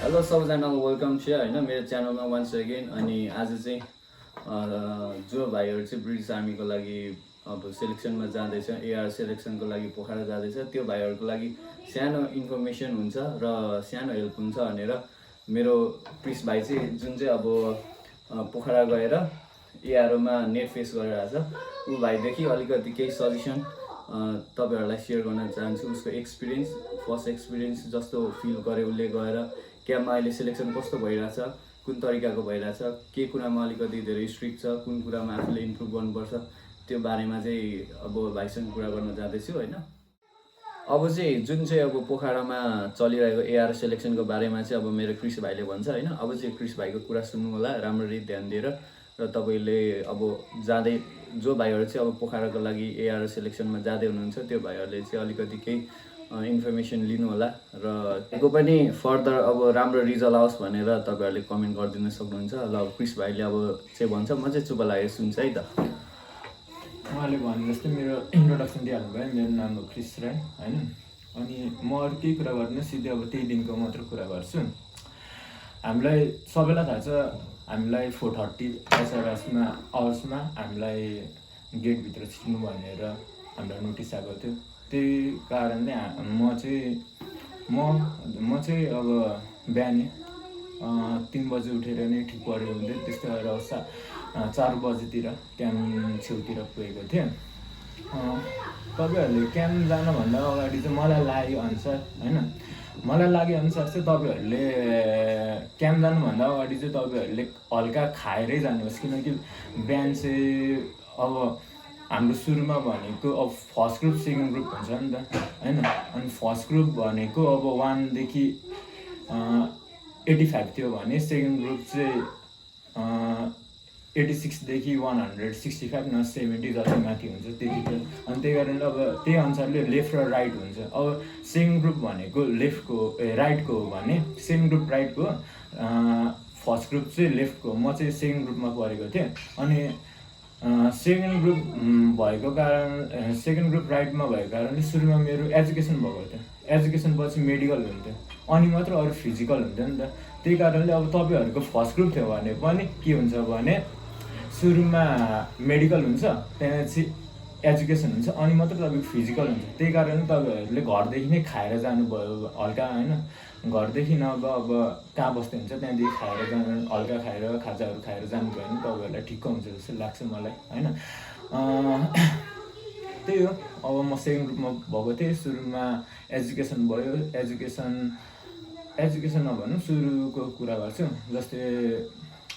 Hello सबैजनालाई welcome छ होइन मेरो च्यानलमा वान्स अगेन। अनि आज चाहिँ जो भाइहरू चाहिँ ब्रिटिस आर्मीको लागि अब सेलेक्सनमा जाँदैछ, एआर सेलेक्सनको लागि पोखरा जाँदैछ, त्यो भाइहरूको लागि सानो इन्फर्मेसन हुन्छ र सानो हेल्प हुन्छ भनेर मेरो क्रिस भाइ चाहिँ जुन चाहिँ अब पोखरा गएर एआरओमा नेट फेस गरिरहेछ, ऊ भाइदेखि अलिकति केही सजेसन तपाईँहरूलाई सेयर गर्न चाहन्छु। उसको एक्सपिरियन्स, फर्स्ट एक्सपिरियन्स जस्तो फिल गरे उसले गएर क्याम्पमा अहिले सेलेक्सन कस्तो भइरहेछ, कुन तरिकाको भइरहेछ, के कुरामा अलिकति धेरै स्ट्रिक्ट छ, कुन कुरामा आफूले इम्प्रुभ गर्नुपर्छ, त्यो बारेमा चाहिँ अब भाइसँग कुरा गर्न जाँदैछु होइन। अब चाहिँ जुन चाहिँ अब पोखरामा चलिरहेको एआर सेलेक्सनको बारेमा चाहिँ अब मेरो क्रिस भाइले भन्छ होइन। अब चाहिँ क्रिस भाइको कुरा सुन्नु होला राम्ररी ध्यान दिएर, र तपाईँले अब जाँदै जो भाइहरू चाहिँ अब पोखराको लागि एआर सेलेक्सनमा जाँदै हुनुहुन्छ त्यो भाइहरूले चाहिँ अलिकति केही इन्फर्मेसन लिनु होला र त्यसको पनि फर्दर अब राम्रो रिजल्ट आओस् भनेर तपाईँहरूले कमेन्ट गरिदिन सक्नुहुन्छ। ल क्रिस भाइले अब चाहिँ भन्छ, म चाहिँ चुप लागेर सुन्छ है त। उहाँले भने जस्तै मेरो इन्ट्रोडक्सन दिइहाल्नु भयो। मेरो नाम हो क्रिस राई होइन। अनि म अरू केही कुरा गर्दिनँ, सिधै अब त्यही दिनको मात्र कुरा गर्छु। हामीलाई सबैलाई थाहा छ, हामीलाई 4:30 एसआरएसमा आवर्समा हामीलाई गेटभित्र छिर्नु भनेर हामीलाई नोटिस आएको थियो। त्यही कारणले म चाहिँ अब बिहानै 3 बजी उठेर नै ठिक पऱ्यो हुँदै त्यस्तो गरेर 4 बजीतिर क्याम्प छेउतिर पुगेको थिएँ। तपाईँहरूले क्याम्प जानुभन्दा अगाडि चाहिँ मलाई लागेअनुसार चाहिँ तपाईँहरूले क्याम्प जानुभन्दा अगाडि चाहिँ तपाईँहरूले हल्का खाएरै जानुहोस्। किनकि बिहान चाहिँ अब हाम्रो सुरुमा भनेको अब फर्स्ट ग्रुप सेकेन्ड ग्रुप हुन्छ नि त होइन। अनि फर्स्ट ग्रुप भनेको अब 1 देखि 85 थियो भने सेकेन्ड ग्रुप चाहिँ 86 देखि 165 न 70 जति माथि हुन्छ त्यतिखेर। अनि त्यही कारणले अब त्यही अनुसारले लेफ्ट र राइट हुन्छ। अब सेकेन्ड ग्रुप भनेको राइटको हो भने सेकेन्ड ग्रुप राइटको, फर्स्ट ग्रुप चाहिँ लेफ्टको। म चाहिँ सेकेन्ड ग्रुपमा परेको थिएँ। अनि सेकेन्ड ग्रुप भएको कारण सेकेन्ड ग्रुप राइटमा भएको कारणले सुरुमा मेरो एजुकेसन भएको थियो। एजुकेसन पछि मेडिकल हुन्थ्यो, अनि मात्र अरू फिजिकल हुन्थ्यो नि त। त्यही कारणले अब तपाईँहरूको फर्स्ट ग्रुप थियो भने पनि के हुन्छ भने सुरुमा मेडिकल हुन्छ, त्यहाँपछि एजुकेसन हुन्छ, अनि मात्र तपाईँको फिजिकल हुन्छ। त्यही कारणले तपाईँहरूले घरदेखि नै खाएर जानुभयो हल्का होइन। घरदेखि नभए अब कहाँ बस्दै हुन्छ त्यहाँदेखि खाएर जानु, हल्का खाएर खाजाहरू खाएर जानुभयो भने तपाईँहरूलाई ठिक्क हुन्छ जस्तो लाग्छ मलाई होइन। त्यही हो। अब म सेकेन्ड ग्रुपमा भएको थिएँ। सुरुमा एजुकेसन भयो। एजुकेसन नभनौँ, सुरुको कुरा गर्छु। जस्तै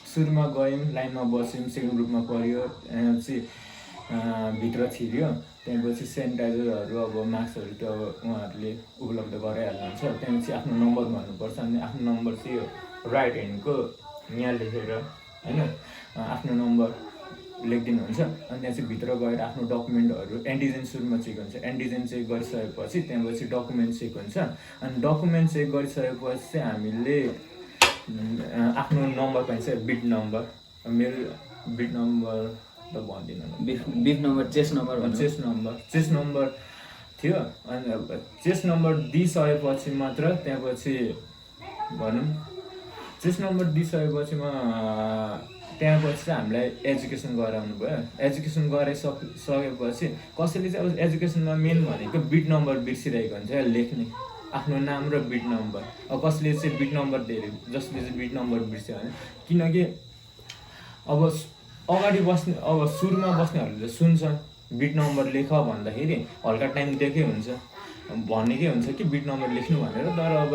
सुरुमा गयौँ, लाइनमा बस्यौँ, सेकेन्ड ग्रुपमा पऱ्यो, त्यहाँपछि भित्र छिर्यो। त्यहाँपछि सेनिटाइजरहरू अब मास्कहरू त अब उहाँहरूले उपलब्ध गराइहाल्नुहुन्छ। त्यहाँपछि आफ्नो नम्बर भन्नुपर्छ। अनि आफ्नो नम्बर चाहिँ राइट ह्यान्डको यहाँ लेखेर होइन आफ्नो नम्बर लेखिदिनुहुन्छ। अनि त्यहाँ चाहिँ भित्र गएर आफ्नो डकुमेन्टहरू एन्टिजेन सुरुमा चेक हुन्छ। एन्टिजेन चेक गरिसकेपछि त्यहाँपछि डकुमेन्ट चेक हुन्छ। अनि डकुमेन्ट चेक गरिसकेपछि चाहिँ हामीले आफ्नो नम्बर पाइन्छ, बिट नम्बर। मेरो बिट नम्बर त भन्दिनँ, beef number, chest number number थियो। अनि चेस्ट नम्बर दिइसकेपछि मात्र त्यहाँपछि भनौँ चेस्ट नम्बर दिइसकेपछि त्यहाँपछि चाहिँ हामीलाई एजुकेसन गराउनु भयो। एजुकेसन गराइसकेपछि कसैले चाहिँ अब एजुकेसनमा मेन भनेको बिट नम्बर बिर्सिरहेको हुन्छ लेख्ने, आफ्नो नाम र बिट नम्बर। अब कसले चाहिँ बिट नम्बर दिएर जसले चाहिँ बिट नम्बर बिर्स्यो भने, किनकि अब अगाडि बस्ने अब सुरुमा बस्नेहरूले सुन्छन् बिट नम्बर लेख भन्दाखेरि हल्का टाइम दिएकै हुन्छ, भनेकै हुन्छ कि बिट नम्बर लेख्नु भनेर। तर अब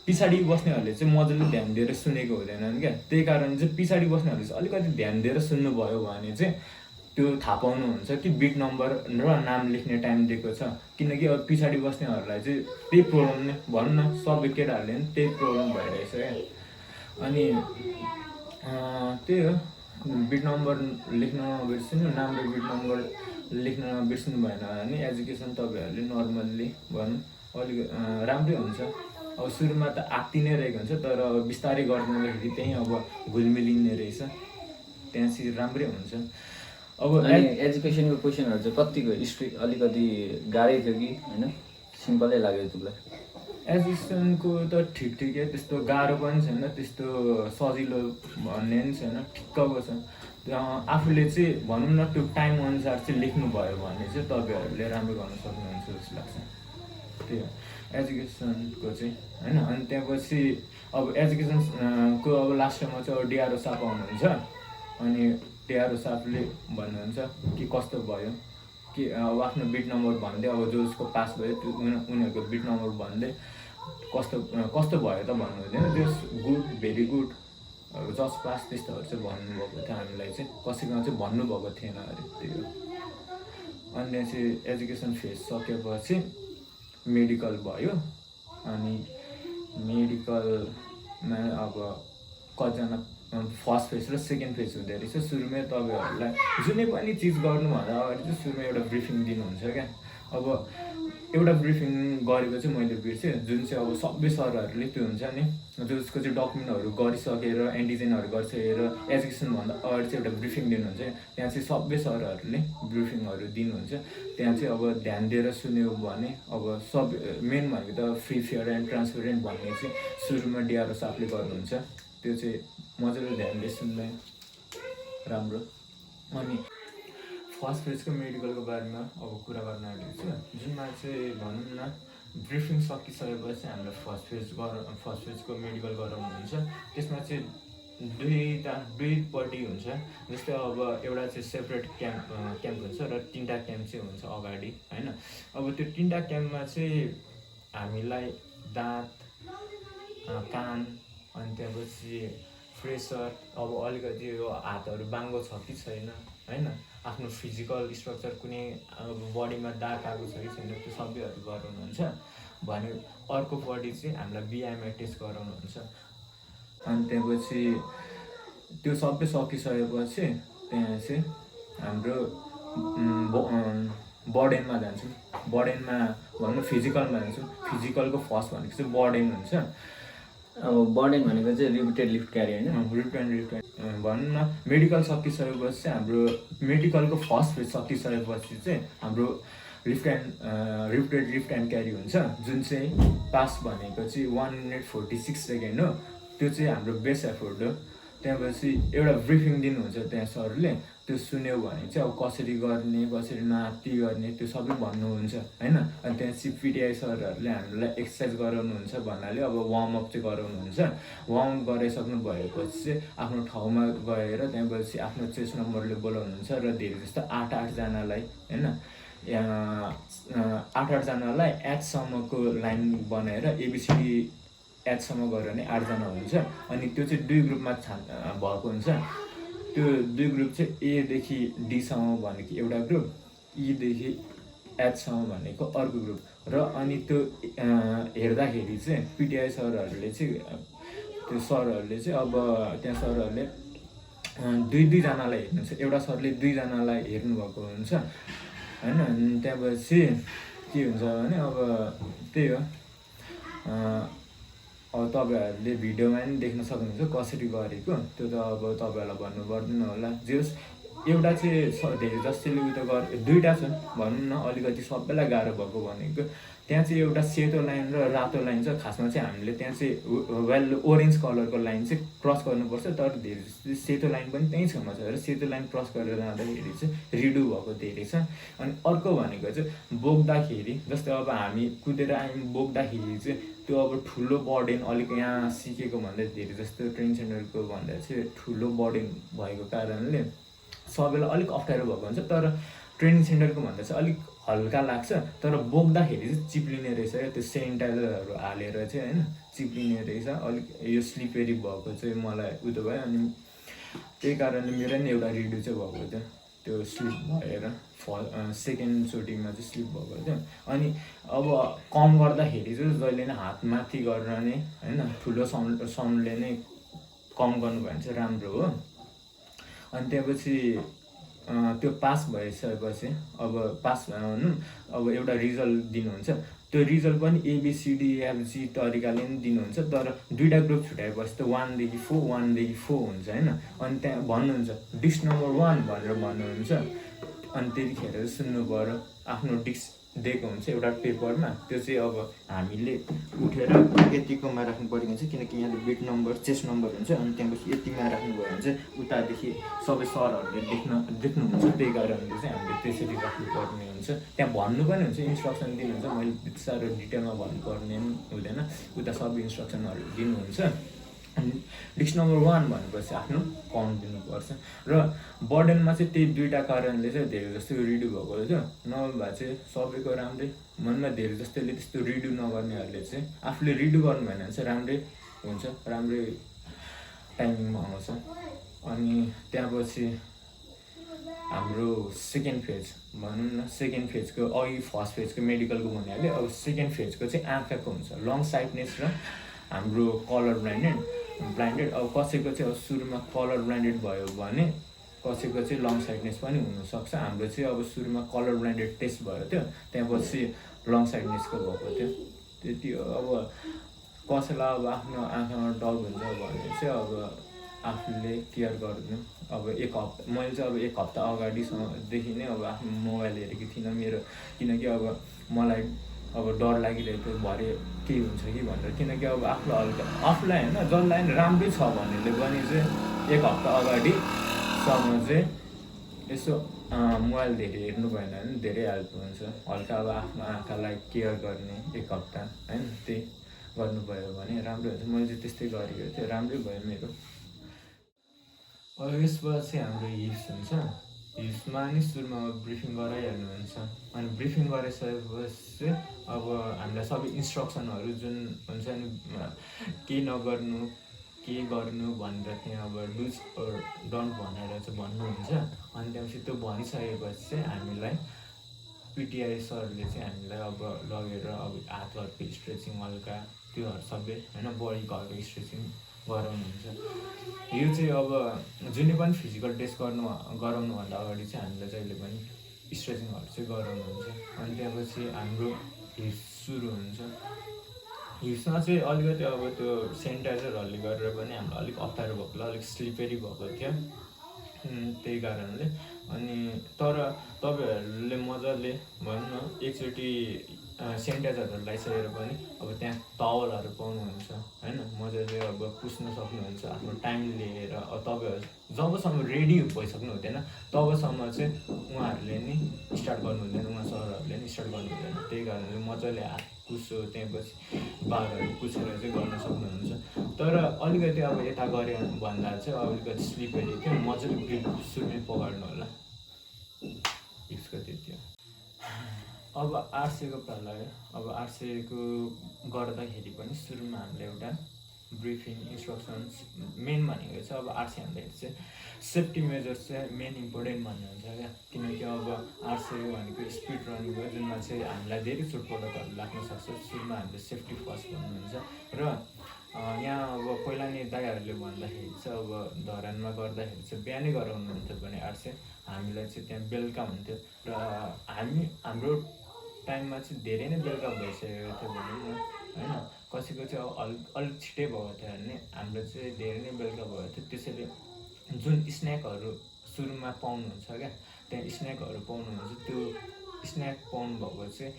पछाडि बस्नेहरूले चाहिँ मजाले ध्यान दिएर सुनेको हुँदैनन् क्या। त्यही कारण चाहिँ पछाडि बस्नेहरूले चाहिँ अलिकति ध्यान दिएर सुन्नुभयो भने चाहिँ त्यो थाहा पाउनुहुन्छ कि बिट नम्बर र नाम लेख्ने टाइम दिएको छ। किनकि अब पछाडि बस्नेहरूलाई चाहिँ त्यही प्रब्लम नै भनौँ न, सबै केटाहरूले पनि त्यही प्रब्लम भइरहेछ क्या। अनि त्यही हो, बिट नम्बर लेख्न नबिर्सिनु, नाम र बिट नम्बर लेख्न नबिर्सिनु भएन भने एजुकेसन तपाईँहरूले नर्मल्ली भनौँ अलिक राम्रै हुन्छ। अब सुरुमा त आत्ति नै रहेको हुन्छ, तर अब बिस्तारै गर्दाखेरि त्यहीँ अब घुलमिलिने रहेछ, त्यहाँ चाहिँ राम्रै हुन्छ। अब एजुकेसनको क्वेसनहरू चाहिँ कतिको स्ट्रिक्ट, अलिकति गाह्रै थियो कि होइन सिम्पलै लाग्यो तिमीलाई? एजुकेसनको त ठिकै त्यस्तो गाह्रो पनि छैन, त्यस्तो सजिलो भन्ने पनि छैन, ठिक्कको छ। आफूले चाहिँ भनौँ न त्यो टाइम अनुसार चाहिँ लेख्नुभयो भने चाहिँ तपाईँहरूले राम्रो गर्न सक्नुहुन्छ जस्तो लाग्छ। त्यही हो एजुकेसनको चाहिँ होइन। अनि त्यसपछि अब एजुकेसनको अब लास्टमा चाहिँ अब डिआरओ साहब आउनुहुन्छ। अनि डिआरओ साहबले भन्नुहुन्छ कि कस्तो भयो, कि अब आफ्नो बिट नम्बर भन्दै, अब जसको पास भयो त्यो उनीहरूको बिट नम्बर भन्दै कस्तो भयो त भन्नु हुँदैन, जस good, very good, just pass त्यस्तोहरू चाहिँ भन्नुभएको थियो हामीलाई चाहिँ, कसैकोमा चाहिँ भन्नुभएको थिएन अरे, त्यही हो। अनि त्यहाँ चाहिँ एजुकेसन फेज सकेपछि मेडिकल भयो। अनि मेडिकलमा अब कतिजना फर्स्ट फेज र सेकेन्ड फेज हुँदो रहेछ। सुरुमै तपाईँहरूलाई जुनै पनि चिज गर्नुभन्दा अगाडि चाहिँ सुरुमा एउटा ब्रिफिङ दिनुहुन्छ क्या। अब एउटा ब्रिफिङ गरेको चाहिँ मैले बिर्सेँ, जुन चाहिँ अब सबै सरहरूले त्यो हुन्छ नि, जसको चाहिँ डकुमेन्टहरू गरिसकेर एन्टिजेनहरू गरिसकेर एजुकेसनभन्दा अगाडि चाहिँ एउटा ब्रिफिङ दिनुहुन्छ। त्यहाँ चाहिँ सबै सरहरूले ब्रिफिङहरू दिनुहुन्छ। त्यहाँ चाहिँ अब ध्यान दिएर सुन्यो भने अब सब मेन भनेको त फ्री, फेयर एन्ड ट्रान्सपेरेन्ट भन्ने चाहिँ सुरुमा डिआरओ साहबले गर्नुहुन्छ। त्यो चाहिँ मजाले ध्यानले सुन्दै राम्रो। अनि फर्स्ट फेजको मेडिकलको बारेमा अब कुरा गर्न आँटेको छु, जुनमा चाहिँ भनौँ न ब्रिफिङ सकिसकेपछि हामीलाई फर्स्ट फेजको मेडिकल गराउनुहुन्छ। त्यसमा चाहिँ दुईपट्टि हुन्छ। जस्तै अब एउटा चाहिँ सेपरेट क्याम्प हुन्छ र 3टा क्याम्प चाहिँ हुन्छ अगाडि होइन। अब त्यो 3टा क्याम्पमा चाहिँ हामीलाई दाँत, कान, अनि त्यसपछि प्रेसर, अब अलिकति यो हातहरू बाङ्गो छ कि छैन होइन, आफ्नो फिजिकल स्ट्रक्चर कुनै अब बडीमा दाग आएको छ कि छैन त्यो सबैहरू गराउनुहुन्छ भने अर्कोपट्टि चाहिँ हामीलाई बिआइएमआई टेस्ट गराउनुहुन्छ। अनि त्यसपछि त्यो सबै सकिसकेपछि त्यहाँ चाहिँ हाम्रो बर्डेनमा जान्छौँ। बर्डेनमा भनौँ फिजिकलमा जान्छौँ। फिजिकलको फर्स्ट भनेको चाहिँ बर्डेन हुन्छ। अब बर्डेन भनेको चाहिँ रिपिटेड लिफ्ट क्यारी होइन, रिपिटेड लिफ्ट भनौँ न। मेडिकल सकिसकेपछि चाहिँ हाम्रो मेडिकलको फर्स्ट फेज सकिसकेपछि चाहिँ हाम्रो रिपिटेड लिफ्ट एन्ड क्यारी हुन्छ, जुन चाहिँ पास भनेको चाहिँ 1 मिनट 46 सेकेन्ड हो। त्यो चाहिँ हाम्रो बेस्ट एफोर्ट हो। त्यहाँपछि एउटा ब्रिफिङ दिनुहुन्छ त्यहाँ सरले, त्यो सुन्यो भने चाहिँ अब कसरी गर्ने, कसरी माथि गर्ने त्यो सबै भन्नुहुन्छ होइन। अनि त्यहाँ पिटिआई सरहरूले हामीलाई एक्सर्साइज गराउनुहुन्छ भन्नाले अब वार्मअप चाहिँ गराउनुहुन्छ। वार्मअप गराइसक्नु भएपछि चाहिँ आफ्नो ठाउँमा गएर त्यहाँपछि आफ्नो चेस्ट नम्बरले बोलाउनुहुन्छ र धेरै जस्तो 8-8जनालाई होइन, 8-8जनालाई एचसम्मको लाइन बनाएर एबिसिडी एचसम्म गऱ्यो भने 8जना हुन्छ। अनि त्यो चाहिँ 2 ग्रुपमा भएको हुन्छ। त्यो 2 ग्रुप चाहिँ एदेखि डीसम्म भनेको एउटा ग्रुप, ईदेखि एचसम्म भनेको अर्को ग्रुप। र अनि त्यो हेर्दाखेरि चाहिँ पिटिआई सरहरूले चाहिँ त्यो सरहरूले चाहिँ अब त्यहाँ सरहरूले 2-2जनालाई हेर्नुहुन्छ। एउटा सरले 2जनालाई हेर्नुभएको हुन्छ होइन। अनि त्यहाँपछि के हुन्छ भने अब त्यही हो, अब तपाईँहरूले भिडियोमा पनि देख्न सक्नुहुन्छ कसरी गरेको, त्यो त अब तपाईँहरूलाई भन्नु पर्दैन होला। जे होस् एउटा चाहिँ धेरै जस्तोले उयो त गरे, 2टा छ भनौँ न। अलिकति सबैलाई गाह्रो भएको भनेको त्यहाँ चाहिँ एउटा सेतो लाइन र रातो लाइन छ। खासमा चाहिँ हामीले त्यहाँ चाहिँ ओरेन्ज कलरको लाइन चाहिँ क्रस गर्नुपर्छ, तर धेरै सेतो लाइन पनि त्यहीँ छेउमा छ र सेतो लाइन क्रस गरेर जाँदाखेरि चाहिँ रिडु भएको धेरै छ। अनि अर्को भनेको चाहिँ बोक्दाखेरि, जस्तै अब हामी कुदेर आयौँ बोक्दाखेरि चाहिँ त्यो अब ठुलो बर्डेन अलिक यहाँ सिकेको भन्दा धेरै जस्तो ट्रेनिङ सेन्टरको भन्दा चाहिँ ठुलो बर्डेन भएको कारणले सबैलाई अलिक अप्ठ्यारो भएको हुन्छ। तर ट्रेनिङ सेन्टरको भन्दा चाहिँ अलिक हल्का लाग्छ, तर बोक्दाखेरि चाहिँ चिप्लिने रहेछ क्या, त्यो सेनिटाइजरहरू हालेर चाहिँ होइन चिप्लिने रहेछ। अलिक यो स्लिपरी भएको चाहिँ मलाई उयो भयो। अनि त्यही कारणले मेरो नि एउटा रिड्यु चाहिँ भएको थियो, त्यो स्लिप भएर सेकेन्डचोटिमा चाहिँ स्लिप भएको थियो। अनि अब कम गर्दाखेरि चाहिँ जहिले नै हात माथि गरेर नै होइन ठुलो साउन्डले नै कम गर्नु भयो भने चाहिँ राम्रो हो। अनि त्यसपछि त्यो पास भइसकेपछि अब पास भनौँ अब एउटा रिजल्ट दिनुहुन्छ। त्यो रिजल्ट पनि ABCDEFG तरिकाले पनि दिनुहुन्छ, तर 2टा ग्रुप छुट्याएपछि त 1देखि 4 हुन्छ होइन। अनि त्यहाँ भन्नुहुन्छ डिस्क नम्बर 1 भनेर भन्नुहुन्छ। अनि त्यतिखेर सुन्नु पऱ्यो आफ्नो दिएको हुन्छ एउटा पेपरमा, त्यो चाहिँ अब हामीले उठेर यतिकोमा राख्नु परेको हुन्छ, किनकि यहाँले बिट नम्बर चेस्ट नम्बर हुन्छ, अनि त्यहाँपछि यतिमा राख्नुभयो भने चाहिँ उतादेखि सबै सरहरूले देख्नुहुन्छ, त्यही कारणले चाहिँ हामीले त्यसरी राख्नुपर्ने हुन्छ। त्यहाँ भन्नु पनि हुन्छ, इन्स्ट्रक्सन दिनुहुन्छ, मैले त्यति साह्रो डिटेलमा भन्नुपर्ने पनि हुँदैन, उता सबै इन्स्ट्रक्सनहरू दिनुहुन्छ। अनि डिस्क नम्बर 1 भनेपछि आफ्नो काउन्ट दिनुपर्छ र बर्डनमा चाहिँ त्यही दुईवटा कारणले चाहिँ धेरै जस्तो रिड्यु भएको थियो, नभए चाहिँ सबैको राम्रै। मनमा धेरै जस्तोले त्यस्तो रिड्यु नगर्नेहरूले चाहिँ आफूले रिड्यु गर्नु भएन भने चाहिँ राम्रै हुन्छ, राम्रै टाइमिङमा आउँछ। अनि त्यहाँपछि हाम्रो सेकेन्ड फेज भनौँ न, सेकेन्ड फेजको अघि फर्स्ट फेजको मेडिकलको भनिहाल्यो, अब सेकेन्ड फेजको चाहिँ आँखाको हुन्छ लङ साइटनेस र हाम्रो कलर ब्लाइन्डेड। अब कसैको चाहिँ अब सुरुमा कलर ब्लाइन्डेड भयो भने कसैको चाहिँ लङ साइटनेस पनि हुनसक्छ। हाम्रो चाहिँ अब सुरुमा कलर ब्लाइन्डेड टेस्ट भयो थियो, त्यहाँपछि लङ साइटनेसको भएको थियो, त्यति हो। अब कसैलाई अब आफ्नो आँखामा डल हुन्छ भने चाहिँ अब आफूले केयर गर्नु। अब एक हप्ता मैले चाहिँ अब एक हप्ता अगाडिसम्मदेखि नै अब आफ्नो मोबाइल हेरेको थिइनँ मेरो, किनकि अब मलाई अब डर लागिरहेको थियो भरे के हुन्छ कि भनेर, किनकि अब आफूलाई होइन जसलाई राम्रै छ भनेले पनि चाहिँ एक हप्ता अगाडिसम्म चाहिँ यसो मोबाइल धेरै हेर्नु भएन भने धेरै हेल्प हुन्छ। हल्का अब आफ्नो आँखालाई केयर गर्ने एक हप्ता होइन, त्यही गर्नुभयो भने राम्रो हुन्छ। मैले चाहिँ त्यस्तै गरेको थिएँ, राम्रै भयो मेरो। अब यसबाट चाहिँ हाम्रो हिप्स हुन्छ, हिप्समा नि सुरुमा ब्रिफिङ गराइहाल्नुहुन्छ। अनि ब्रिफिङ गराइसकेपछि चाहिँ अब हामीलाई सबै इन्स्ट्रक्सनहरू जुन हुन्छ नि, के नगर्नु के गर्नु भनेर त्यहाँ अब डुज अर डन्ट भनेर चाहिँ भन्नुहुन्छ। अनि त्यहाँपछि त्यो भनिसकेपछि चाहिँ हामीलाई पिटिआई सरले चाहिँ हामीलाई अब लगेर अब हातहरूको स्ट्रेचिङ हल्का त्योहरू सबै होइन बडीको हल्का स्ट्रेचिङ गराउनुहुन्छ। यो चाहिँ अब जुनै पनि फिजिकल टेस्ट गराउनुभन्दा अगाडि चाहिँ हामीलाई जहिले पनि स्ट्रेचिङहरू चाहिँ गराउनुहुन्छ। अनि त्यहाँपछि हाम्रो हिप्स सुरु हुन्छ। हिप्समा चाहिँ अलिकति अब त्यो सेनिटाइजरहरूले गरेर पनि हामीलाई अलिक अप्ठ्यारो भएको, अलिक स्लिपरी भएको थियो, त्यही कारणले। अनि तर तपाईँहरूले मजाले भनौँ न एकचोटि सेनिटाइजरहरू लगाइसकेर पनि अब त्यहाँ टावलहरू पाउनुहुन्छ होइन, मजाले अब पुस्न सक्नुहुन्छ आफ्नो टाइम लिएर। अब तपाईँहरू जबसम्म रेडी भइसक्नु हुँदैन तबसम्म चाहिँ उहाँहरूले नि स्टार्ट गर्नु हुँदैन, उहाँ सरहरूले नि स्टार्ट गर्नु हुँदैन। त्यही कारणले मजाले हात पुस्यो, त्यहाँपछि बाघहरू पुछेर चाहिँ गर्न सक्नुहुन्छ। तर अलिकति अब यता गऱ्यो भन्दा चाहिँ अलिकति स्लिपरी थियो, मजाले ग्रिप सुरुमै पकाड्नु होला। हिप्सको त्यति हो। अब आरसीको पाला आयो। अब आरसीको गर्दाखेरि पनि सुरुमा हामीले एउटा ब्रिफिङ इन्स्ट्रक्सन्स मेन भनेको चाहिँ अब आरसी हान्दाखेरि चाहिँ सेफ्टी मेजर्स चाहिँ मेन इम्पोर्टेन्ट भन्नुहुन्छ क्या, किनकि अब आरसी भनेको स्पिड रनिङ भयो जुनमा चाहिँ हामीलाई धेरै चोटपटकहरू लाग्न सक्छ। सुरुमा हामीले सेफ्टी फर्स्ट भन्नुहुन्छ। र यहाँ अब पहिला नि दाइहरूले भन्दाखेरि चाहिँ अब धरानमा गर्दाखेरि चाहिँ बिहानै गराउनुहुन्थ्यो भने आरसी, हामीलाई चाहिँ त्यहाँ बेलुका हुन्थ्यो र हाम्रो टाइममा चाहिँ धेरै नै बेलुका भइसकेको थियो भनौँ न होइन। कसैको चाहिँ अलिक छिटै भएको थियो भने हाम्रो चाहिँ धेरै नै बेलुका भएको थियो। त्यसैले जुन स्न्याकहरू सुरुमा पाउनुहुन्छ क्या, त्यहाँ स्न्याकहरू पाउनुहुन्छ, त्यो स्न्याक पाउनुभएको चाहिँ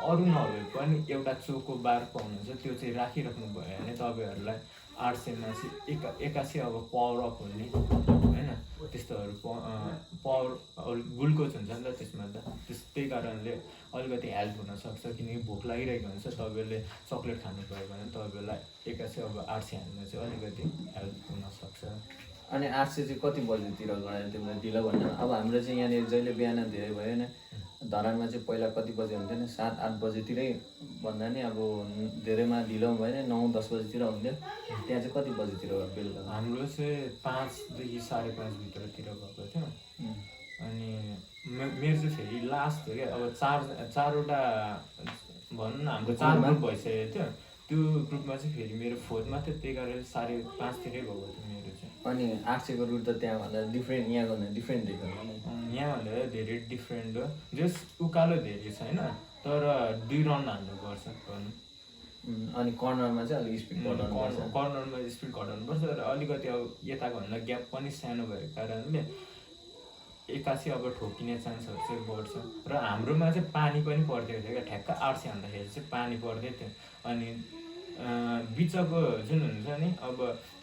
अरू नभए पनि एउटा चोको बार पाउनुहुन्छ, त्यो चाहिँ राखिराख्नु भयो भने तपाईँहरूलाई आरसीमा चाहिँ एक्कासी अब पावर अप हुने होइन त्यस्तोहरू पावर ग्लुकोज हुन्छ नि त त्यसमा त, त्यही कारणले अलिकति हेल्प हुनसक्छ। किनकि भोक लागिरहेको हुन्छ, तपाईँले चक्लेट खानुभयो भने तपाईँलाई एक्कासी अब आरसी हान्नु चाहिँ अलिकति हेल्प हुनसक्छ। अनि आरसी चाहिँ कति बजीतिर गरायो त्यो ढिलो भन्दा? अब हाम्रो चाहिँ यहाँनिर जहिले बिहान धेरै भयो होइन, धरानमा चाहिँ पहिला कति बजी हुन्थ्यो नि 7-8 बजीतिरै भन्दा नि अब धेरैमा ढिलो भयो नि 9-10 बजीतिर हुन्थ्यो। त्यहाँ चाहिँ कति बजीतिर बेलुका? हाम्रो चाहिँ 5देखि 5:30 भित्रतिर भएको थियो। अनि मेरो चाहिँ फेरि लास्ट थियो क्या, अब चारवटा भनौँ न हाम्रो 4 ग्रुप भइसकेको थियो। त्यो ग्रुपमा चाहिँ फेरि मेरो 4th थियो, त्यही कारणले 5:30तिरै भएको थियो मेरो चाहिँ। अनि आरसीको रुट त त्यहाँभन्दा डिफ्रेन्ट, यहाँभन्दा डिफ्रेन्ट देख्यो यहाँभन्दा धेरै डिफ्रेन्ट हो। जस उकालो धेरै छैन, तर 2 राउन्ड हान्नुपर्छ भनौँ। अनि कर्नरमा चाहिँ अलिक स्पिड घटाउनुपर्छ। कर्नरमा स्पिड घटाउनुपर्छ र अलिकति अब यताको भन्दा ग्याप पनि सानो भएको कारणले एक्कासी अब ठोकिने चान्सहरू चाहिँ बढ्छ। र हाम्रोमा चाहिँ पानी पनि पर्दै थियो क्या, ठ्याक्क 800 हान्दाखेरि चाहिँ पानी पर्दै थियो। अनि बिचको जुन हुन्छ नि, अब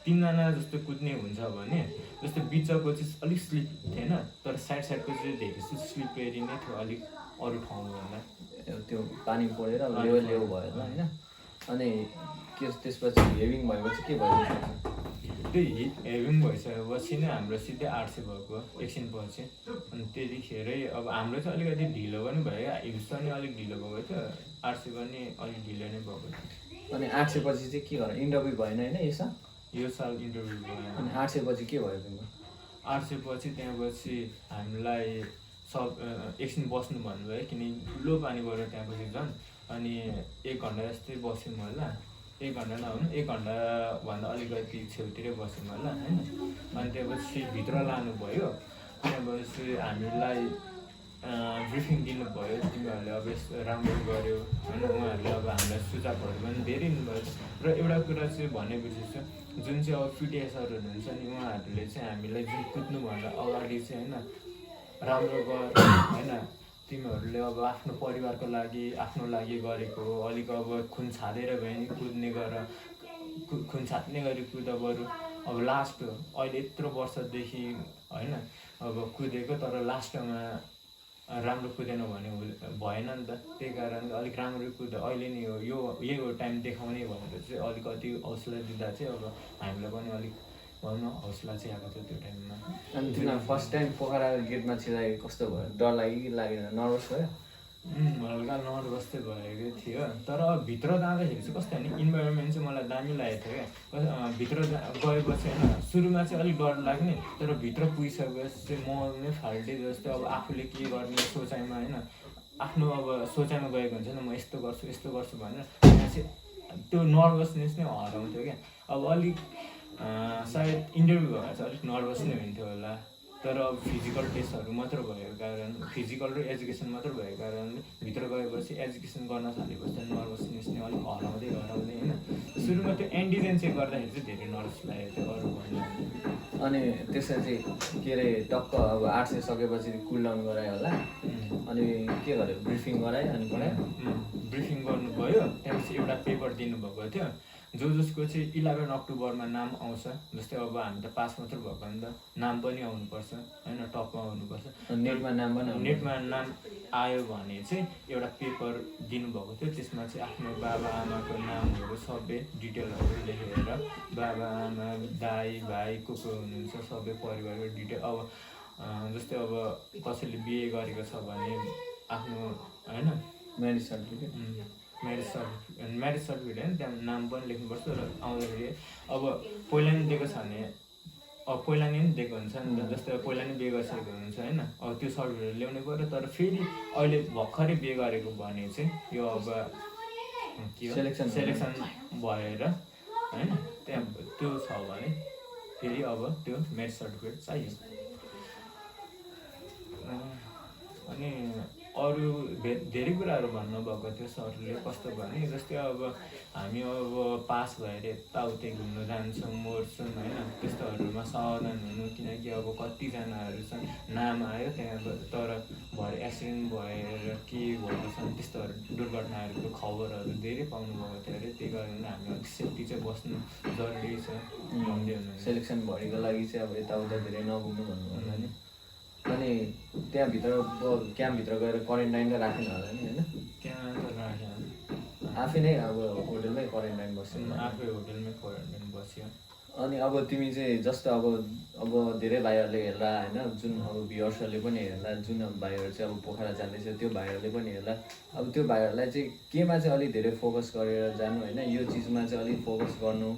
3जना जस्तो कुद्ने हुन्छ भने जस्तो बिचको चाहिँ अलिक स्लिप थिएन, तर साइडको चाहिँ धेरै स्लिपेरी नै थियो अलिक अरू ठाउँभन्दा। त्यो पानी परेर अब लेउ भयो होइन। अनि के त्यसपछि हेभिङ भएपछि के भयो? त्यो हेभिङ भइसकेपछि नै हाम्रो सिधै 800 भएको एकछिनपछि। अनि त्यतिखेरै अब हाम्रो चाहिँ अलिकति ढिलो पनि भयो, हिल्स पनि अलिक ढिलो भएको थियो, 800 पनि अलिक ढिलो नै भएको थियो। अनि 800 पछि चाहिँ के गर्नु? इन्टरभ्यू भएन होइन यो साल इन्टरभ्यू भयो। अनि 800 पछि के भयो तिम्रो? 800 पछि त्यहाँपछि हामीलाई एकछिन बस्नु भन्नुभयो, किनकि ठुलो पानी पऱ्यो त्यहाँपछि झन्। अनि 1 घन्टा जस्तै बस्यौँ होला, 1 घन्टा नहुनु 1 घन्टाभन्दा अलिकति छेउतिरै बस्यौँ होला होइन। अनि त्यहाँपछि भित्र लानुभयो, त्यहाँपछि हामीलाई ब्रिफिङ दिनुभयो, तिमीहरूले अब यस्तो राम्रो गर्यो होइन। उहाँहरूले अब हामीलाई सुझावहरू पनि धेरै दिनुभयो। र एउटा कुरा चाहिँ भनेपछि चाहिँ जुन चाहिँ अब पिटी सरहरू हुनुहुन्छ नि, उहाँहरूले चाहिँ हामीलाई जुन कुद्नुभन्दा अगाडि चाहिँ होइन, राम्रो गर होइन, तिमीहरूले अब आफ्नो परिवारको लागि आफ्नो लागि गरेको अलिक अब खुन छाडेर भए नि कुद्ने गर, खुन छाड्ने गरी कुद बरु। अब लास्ट हो, अहिले यत्रो वर्षदेखि होइन अब कुदेको, तर लास्टमा राम्रो कुदेन भने भएन नि त। त्यही कारणले अलिक राम्रो कुद अहिले नै हो, यही हो टाइम देखाउने भनेर चाहिँ अलिकति हौसला दिँदा चाहिँ अब हामीलाई पनि अलिक भनौँ हौसला चाहिँ आएको थियो त्यो टाइममा। अनि तिमीलाई फर्स्ट टाइम पोखरा गेटमा छिराएको कस्तो भयो? डर लाग्यो कि लागेन? नर्भस भयो? हल्का नर्भस चाहिँ भएको थियो, तर भित्र जाँदाखेरि चाहिँ कस्तो भने इन्भाइरोमेन्ट चाहिँ मलाई दामी लागेको थियो क्या। भित्र गएपछि होइन सुरुमा चाहिँ अलिक डर लाग्ने, तर भित्र पुगिसकेपछि चाहिँ म नै फाल्टे जस्तो अब आफूले के गर्ने सोचाइमा होइन, आफ्नो अब सोचाइमा गएको हुन्छ नि, म यस्तो गर्छु भनेर त्यहाँ चाहिँ त्यो नर्भसनेस नै हराउँथ्यो क्या। अब अलिक सायद इन्टरभ्यू भएर चाहिँ अलिक नर्भस नै हुन्थ्यो होला, तर अब फिजिकल टेस्टहरू मात्र भएको कारण, फिजिकल र एजुकेसन मात्र भएको कारणले भित्र गएपछि एजुकेसन गर्न थालेपछि नर्भसनेस नै अलिक हराउँदै होइन। सुरुमा त्यो एन्टिजेन चेक गर्दाखेरि चाहिँ धेरै नर्भस लागेको थियो अरू भन्ने। अनि त्यसमा चाहिँ के अरे टक्क अब 800 सकेपछि कुल डाउन गरायो होला। अनि के गर्यो? ब्रिफिङ गरायो अनि पढायो? ब्रिफिङ गर्नुभयो, त्यहाँपछि एउटा पेपर दिनुभएको थियो जसको चाहिँ 11 अक्टोबरमा नाम आउँछ। जस्तै अब हामी त पास मात्र भएको नि त, नाम पनि आउनुपर्छ होइन, टपमा आउनुपर्छ। नेटमा नाम आयो भने चाहिँ एउटा पेपर दिनुभएको थियो, त्यसमा चाहिँ आफ्नो बाबा आमाको नामहरू सबै डिटेलहरू लेखेर, बाबा आमा दाइ भाइ को हुनुहुन्छ सबै परिवारको डिटेल। अब जस्तै अब कसैले बिहे गरेको छ भने आफ्नो होइन म्यारेज सर्टिफिकेट होइन, त्यहाँ नाम पनि लेख्नुपर्छ। र आउँदाखेरि अब पहिला नि दिएको छ भने अब पहिला नै दिएको हुन्छ नि त, जस्तै पहिला नै बिहे गरिसकेको हुन्छ होइन, अब त्यो सर्टिफिकेट ल्याउनु पऱ्यो। तर फेरि अहिले भर्खरै बिहे गरेको भने चाहिँ यो अब के हो सेलेक्सन भएर होइन, त्यहाँ त्यो छ भने फेरि अब त्यो म्यारेज सर्टिफिकेट चाहियो। अनि अरू धेरै कुराहरू भन्नुभएको थियो सरले। कस्तो भने जस्तै अब हामी अब पास भएर यताउति घुम्न जान्छौँ मर्छौँ होइन, त्यस्तोहरूमा सावधान हुनु, किनकि अब कतिजनाहरू छन् नाम आयो त्यहाँ, तर भरे एक्सिडेन्ट भएर के भएको छन् त्यस्तोहरू दुर्घटनाहरूको खबरहरू धेरै पाउनुभएको थियो अरे। त्यही कारणले हामी अलिक सेफ्टी चाहिँ बस्नु जरुरी छ भन्दै हुनुहुन्छ। सेलेक्सन भरेको लागि चाहिँ अब यताउता धेरै नघुम्नु भन्नुभयो नि। अनि त्यहाँभित्र क्याम्पभित्र गएर क्वारेन्टाइन त राखेन होला नि होइन? त्यहाँ त राखेन, आफै नै अब होटलमै क्वारेन्टाइन बस्यो? आफै होटलमै क्वारेन्टाइन बस्यो। अनि अब तिमी चाहिँ जस्तो अब धेरै भाइहरूले हेर्ला होइन, जुन अब भ्युअर्सहरूले पनि हेर्ला, जुन भाइहरू चाहिँ अब पोखरा जाँदैछ त्यो भाइहरूले पनि हेर्ला। अब त्यो भाइहरूलाई चाहिँ केमा चाहिँ अलिक धेरै फोकस गरेर जानु होइन, यो चिजमा चाहिँ अलिक फोकस गर्नु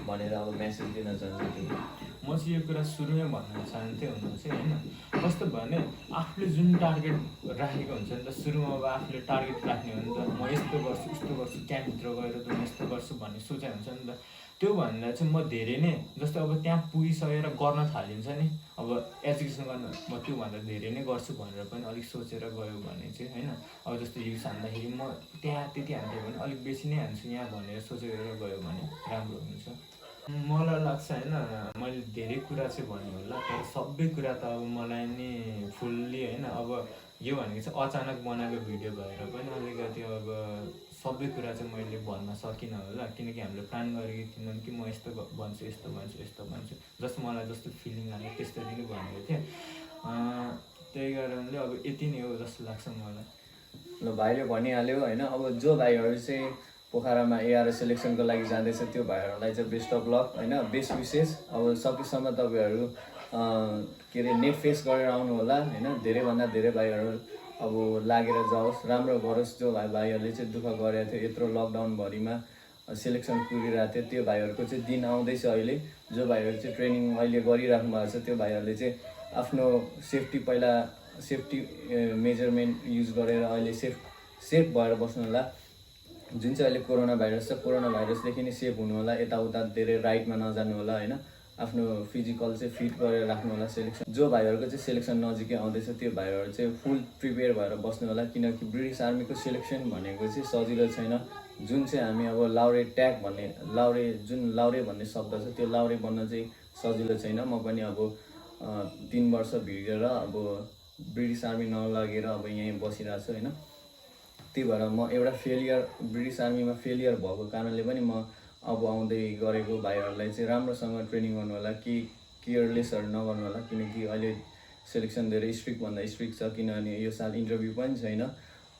भनेर अब मेसेज दिन चाहन्छु तिमी? म चाहिँ यो कुरा सुरुमै भन्न चाहन्थेँ हुनु चाहिँ होइन, कस्तो भने आफूले जुन टार्गेट राखेको हुन्छ नि त, सुरुमा अब आफूले टार्गेट राख्ने हो नि त, म यस्तो गर्छु उस्तो गर्छु, क्याम्पभित्र गएर त म यस्तो गर्छु भन्ने सोचाइ हुन्छ नि त। त्योभन्दा चाहिँ म धेरै नै जस्तो अब त्यहाँ पुगिसकेर गर्न थालिन्छ नि, अब एजुकेसन गर्न म त्योभन्दा धेरै नै गर्छु भनेर पनि अलिक सोचेर गयो भने चाहिँ होइन, अब जस्तो हिल्स हान्दाखेरि म त्यहाँ त्यति हान्थेँ भने अलिक बेसी नै हान्छु यहाँ भनेर सोचेर गयो भने राम्रो हुन्छ। मलाई लाग्छ होइन मैले धेरै कुरा चाहिँ भने होला तर सबै कुरा त अब मलाई नि फुल्ली होइन अब यो भनेको चाहिँ अचानक बनाएको भिडियो भएर पनि अलिकति अब सबै कुरा चाहिँ मैले भन्न सकिनँ होला किनकि हामीले प्लान गरेको थिएनौँ कि म यस्तो भन्छु यस्तो भन्छु यस्तो भन्छु जस्तो मलाई जस्तो फिलिङ आयो त्यसरी नै भनेको थिएँ त्यही कारणले अब यति नै हो जस्तो लाग्छ मलाई। ल भाइले भनिहाल्यो होइन। अब जो भाइहरू चाहिँ पोखरामा एआरएस सेलेक्सनको लागि जाँदैछ त्यो भाइहरूलाई चाहिँ बेस्ट अफ लक होइन, बेस्ट विशेष। अब सकेसम्म तपाईँहरू के अरे नेट फेस गरेर आउनु होला होइन। धेरैभन्दा धेरै भाइहरू अब लागेर जाओस्, राम्रो गरोस्। जो भाइहरूले चाहिँ दुःख गरेको थियो यत्रो लकडाउनभरिमा सेलेक्सन कुरिरहेको थियो त्यो भाइहरूको चाहिँ दिन आउँदैछ अहिले। जो भाइहरू चाहिँ ट्रेनिङ अहिले गरिराख्नु भएको छ त्यो भाइहरूले चाहिँ आफ्नो सेफ्टी पहिला सेफ्टी मेजरमेन्ट युज गरेर अहिले सेफ भएर बस्नु होला। जुन चाहिँ अहिले कोरोना भाइरस छ, कोरोना भाइरसदेखि नै सेफ हुनु होला। यताउता धेरै राइडमा नजानु होला होइन। आफ्नो फिजिकल चाहिँ फिट गरेर राख्नु होला। सेलेक्सन जो भाइहरूको चाहिँ सेलेक्सन नजिकै आउँदैछ त्यो भाइहरू चाहिँ फुल प्रिपेयर भएर बस्नु होला किनकि ब्रिटिस आर्मीको सेलेक्सन भनेको चाहिँ सजिलो छैन। जुन चाहिँ हामी अब लाउरे ट्याग भन्ने लाउरे भन्ने शब्द छ त्यो लाउरे बन्न चाहिँ सजिलो छैन। म पनि अब 3 वर्ष भिडेर अब ब्रिटिस आर्मी नलागेर अब यहीँ बसिरहेको छु होइन। त्यही भएर म एउटा ब्रिटिस आर्मीमा फेलियर भएको कारणले पनि म अब आउँदै गरेको भाइहरूलाई चाहिँ राम्रोसँग ट्रेनिङ गर्नु होला कि केयरलेसहरू नगर्नु होला किनकि अहिले सेलेक्सन धेरै स्ट्रिक्टभन्दा स्ट्रिक्ट छ किनभने यो साल इन्टरभ्यू पनि छैन।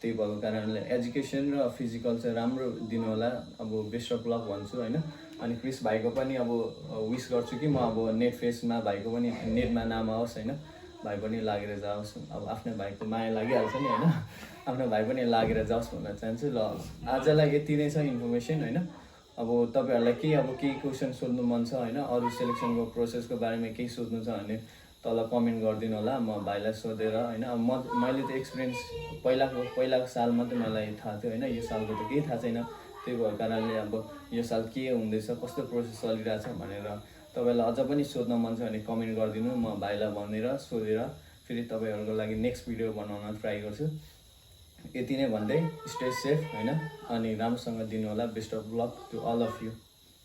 त्यही भएको कारणले एजुकेसन र फिजिकल चाहिँ राम्रो दिनु होला। अब बेस्ट अफ लक भन्छु होइन। अनि क्रिस भाइको पनि अब विस गर्छु कि म अब नेट फेसमा भाइको पनि नेटमा नाम आओस् होइन। भाइ पनि लागेर जाओस्। अब आफ्नो भाइको माया लागिहाल्छ नि होइन। आफ्नो भाइ पनि लागेर जाओस् भन्न चाहन्छु। ल आजलाई यति नै छ इन्फर्मेसन होइन। अब तपाईँहरूलाई केही क्वेसन सोध्नु मन छ होइन, अरू सेलेक्सनको प्रोसेसको बारेमा केही सोध्नु छ भने तल कमेन्ट गरिदिनु होला। म भाइलाई सोधेर होइन। अब मैले त एक्सपिरियन्स पहिलाको साल मात्रै मलाई थाहा थियो होइन। यो सालको त केही थाहा छैन। त्यही भएको कारणले अब यो साल के हुँदैछ कस्तो प्रोसेस चलिरहेछ भनेर तपाईँलाई अझ पनि सोध्न मन छ भने कमेन्ट गरिदिनु। म भाइलाई भनेर सोधेर फेरि तपाईँहरूको लागि नेक्स्ट भिडियो बनाउन ट्राई गर्छु। यति नै भन्दै स्टे सेफ होइन अनि राम्रोसँग दिनु होला। Best of luck to all of you.